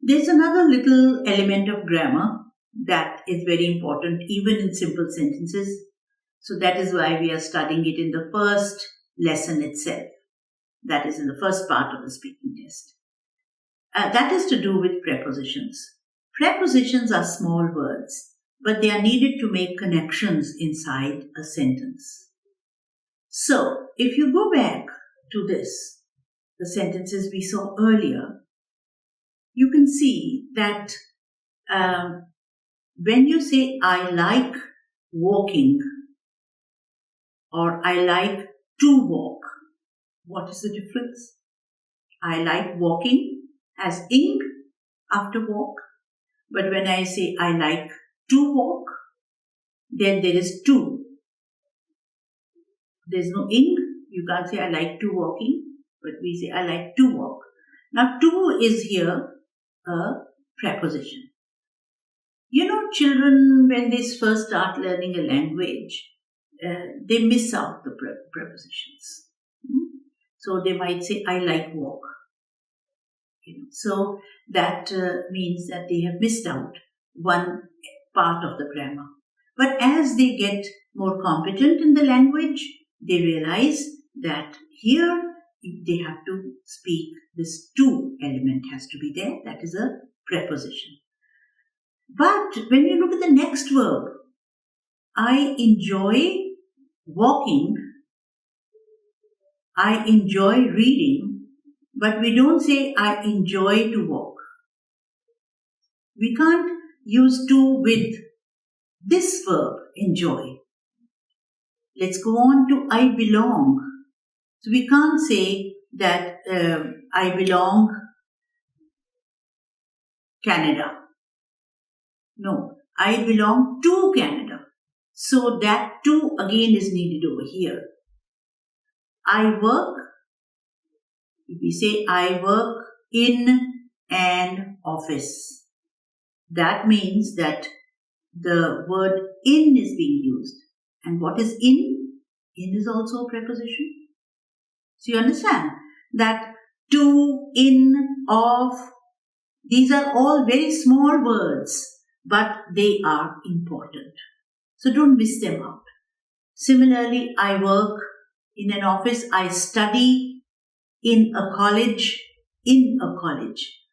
There's another little element of grammar that is very important even in simple sentences. So that is why we are studying it in the first lesson itself. That is in the first part of the speaking test. That is to do with prepositions. Prepositions are small words, but they are needed to make connections inside a sentence. So, if you go back to this, the sentences we saw earlier, you can see that when you say, I like walking, or I like to walk, what is the difference? I like walking has ing after walk, but when I say I like to walk, then there is to. There's no ing. You can't say I like to walking, but we say I like to walk. Now, to is here a preposition. You know, children, when they first start learning a language, they miss out the prepositions. So they might say, I like walk. So that means that they have missed out one part of the grammar. But as they get more competent in the language, they realize that here they have to speak, this to element has to be there. That is a preposition. But when you look at the next verb, I enjoy walking, I enjoy reading, but we don't say I enjoy to walk. We can't use to with this verb, enjoy. Let's go on to I belong. So we can't say that I belong Canada. No, I belong to Canada. So that to again is needed over here. I work, if we say I work in an office, that means that the word in is being used. And what is in? In is also a preposition. So you understand that to, in, of, these are all very small words, but they are important. So don't miss them out. Similarly, I work in an office, I study in a college,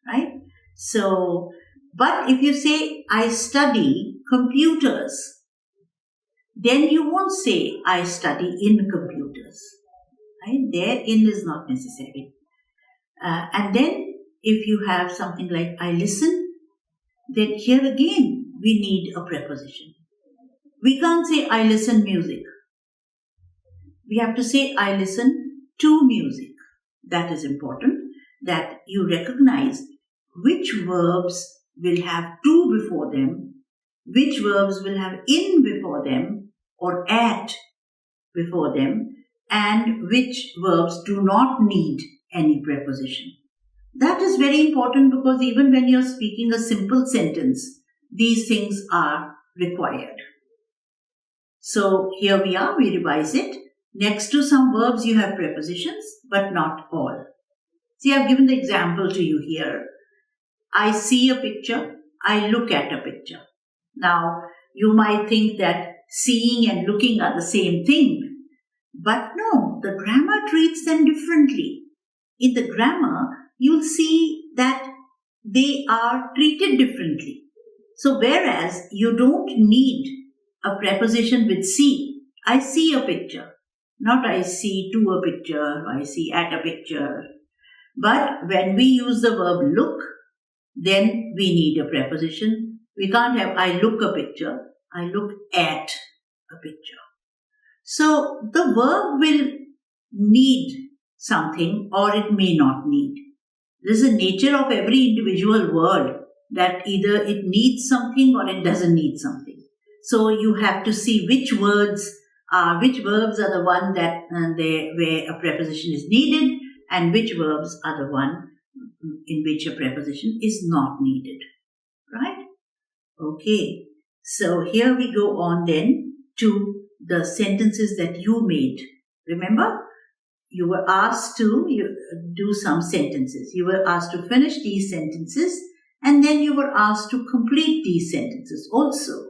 right? So, but if you say I study computers, then you won't say I study in computers, right? There in is not necessary. And then if you have something like I listen, then here again we need a preposition. We can't say I listen music. We have to say I listen to music. That is important, that you recognize which verbs will have to before them, which verbs will have in before them or at before them, and which verbs do not need any preposition. That is very important because even when you're speaking a simple sentence, these things are required. So here we are, we revise it. Next to some verbs you have prepositions, but not all. See, I've given the example to you here. I see a picture, I look at a picture. Now, you might think that seeing and looking are the same thing. But no, the grammar treats them differently. In the grammar, you'll see that they are treated differently. So whereas you don't need a preposition with see, I see a picture. Not I see to a picture, or I see at a picture. But when we use the verb look, then we need a preposition. We can't have I look a picture, I look at a picture. So the verb will need something or it may not need. This is the nature of every individual word, that either it needs something or it doesn't need something. So you have to see which verbs are the one that where a preposition is needed and which verbs are the one in which a preposition is not needed. Right? Okay. So here we go on then to the sentences that you made. Remember, you were asked to do some sentences. You were asked to finish these sentences and then you were asked to complete these sentences also.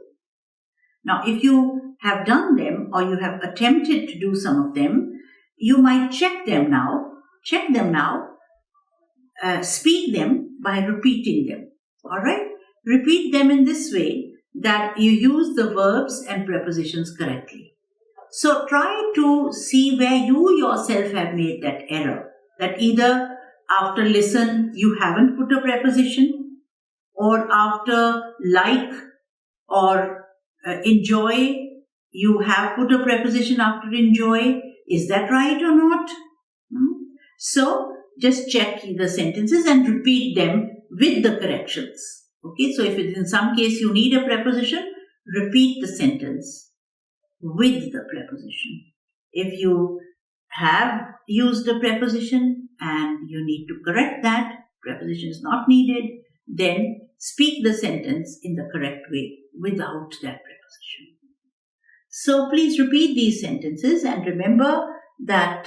Now, if you have done them or you have attempted to do some of them, you might check them now, speak them by repeating them. All right? Repeat them in this way that you use the verbs and prepositions correctly. So try to see where you yourself have made that error, that either after listen you haven't put a preposition, or after like or enjoy you have put a preposition after enjoy. Is that right or not? So just check the sentences and repeat them with the corrections. Okay, so if in some case you need a preposition, repeat the sentence with the preposition. If you have used a preposition and you need to correct that, preposition is not needed, then speak the sentence in the correct way without that preposition. So please repeat these sentences and remember that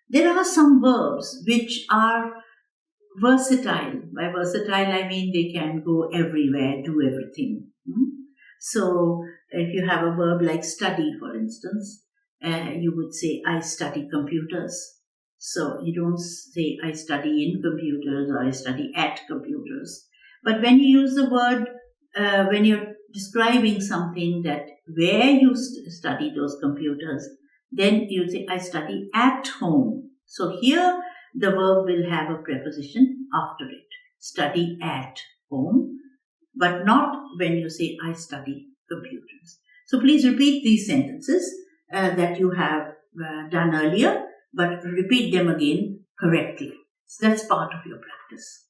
there are some verbs which are versatile. By versatile, I mean they can go everywhere, do everything. So if you have a verb like study, for instance, you would say, I study computers. So you don't say, I study in computers or I study at computers. But when you use the word, when you're describing something that where you study those computers, then you say, I study at home. So here the verb will have a preposition after it. Study at home, but not when you say, I study computers. So please repeat these sentences that you have done earlier, but repeat them again correctly. So that's part of your practice.